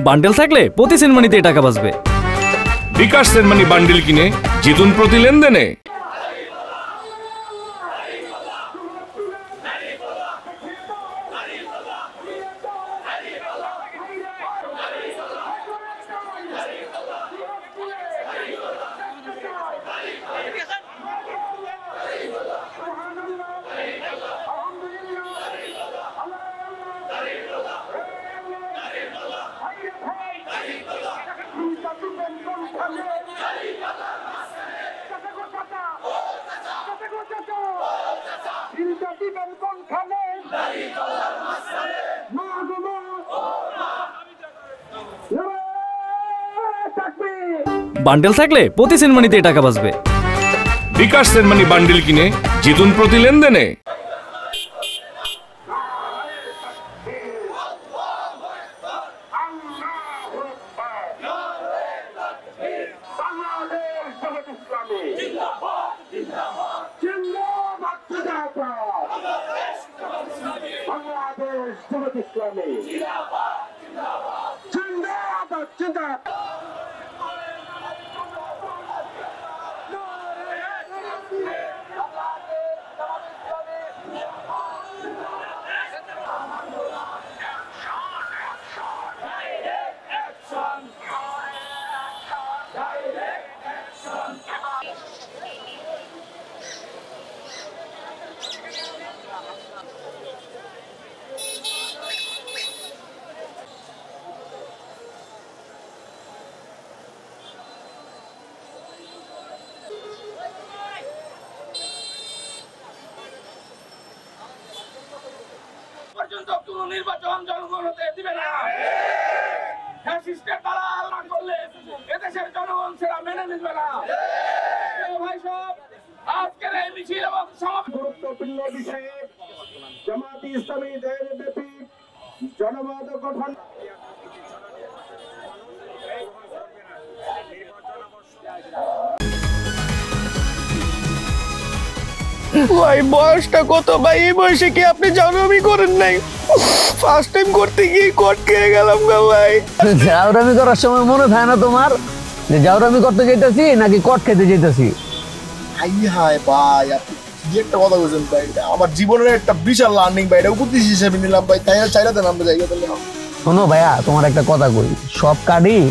Bundle থাকলে প্রতি সেনমানিতে টাকা বাঁচবে। বিকাশ সেনমানি বান্ডেল কিনে জিতুন প্রতি লেনদেনে। বান্ডেল থাকলে প্রতি সেনমানিতে টাকা বাঁচবে। বিকাশ সেনমানি বান্ডেল কিনে জিতুন প্রতি লেনদেনে। নির্বাচন জনগণ হতে দিবে না। ফ্যাসিস্টের দালাল না করলে এদেশের জনগণ সেটা মেনে নিবে না। ভাই সব আজকের এই মিছিল এবং সমাবেশ গুরুত্বপূর্ণ বিষয়ে জামায়াতে ইসলামী দেশব্যাপী জনমত গঠন ভাই বয়সটা কত ভাই? এই বয়সে কি আপনি জাউরামি করেন নাই? ফার্স্ট টাইম করতে গিয়ে কট খেয়ে গেলাম গা ভাই। জাউরামি করার সময় মনে থাকে না তোমার যে জাউরামি করতে যেতেছি নাকি কট খেতে যেতেছি? হাই ভাই, আপনি কি একটা কথা বলছেন ভাই, আমার জীবনের একটা বিশাল লার্নিং ভাই, এটা উপদেশ হিসেবে নিলাম ভাই, তাই চাইলাতে নাম জায়গা দিলে। শোনো ভাইয়া, তোমার একটা কথা কই, সব কার্ডই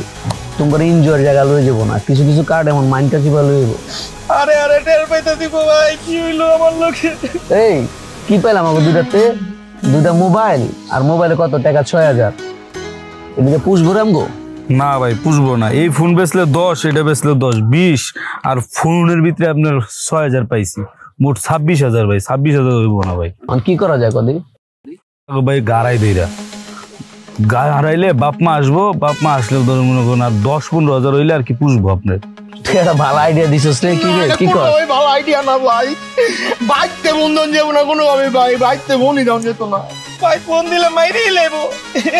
তোমার এনজয়ের জায়গা লয়ে যাবো না, কিছু কিছু কার্ড এমন মাইন্ডটা চিপা লয়ে যাবো। আরে আরে টের পাইতে দিব ভাই, কি হইলো আমার লোকে? এই কি পাইলাম আমাকে দুইটাতে? দুইটা মোবাইল, আর মোবাইলে কত টাকা? ৬০০০। এদিকে পুষবো রামগো? না ভাই পুষবো না, এই ফোন বেচলে ১০, এটা বেচলে ১০, ২০, আর ফোনের ভিতরে আপনার ৬০০০ পাইছি, মোট ২৬০০০ ভাই। ২৬০০০ হইব না ভাই। কি করা যায় কদি ভাই? গাড়াই দেইরা গায়ে হারাইলে বাপ মা আসবো, বাপ মা আসলে ধরুন মনে করুন আর ১০-১৫ হাজার হইলে আর কি পুষবো আপনার। একটা ভালো আইডিয়া দিছিস রে। কি রে, কি কর? ভালো আইডিয়া না ভাই, বাইতে বন্ধন যাবো না কোনো ভাবে ভাই, বাইতে বনি দাম যেত না ভাই, ফোন দিলে মাইরেই লাইবো,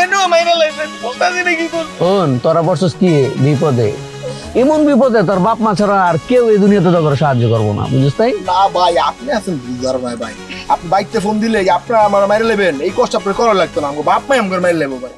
এনো মাইরে লাইছে, বুঝতাছি না কি করব। শোন, তোরা বসছিস কি বিপদে, এমন বিপদে তোর বাপ মা ছাড়া আর কেউ এই দুনিয়াতে তোকে সাহায্য করবো না, বুঝছিস? তাই না ভাই, আপনি আছেন বুঝার ভাই, ভাই আপনি বাইতে ফোন দিলে আপনারা আমার মাইরে লেবেন, এই কষ্ট আপনার করা লাগতো না, বাপ মাই আমার মাইরে লেবো ভাই।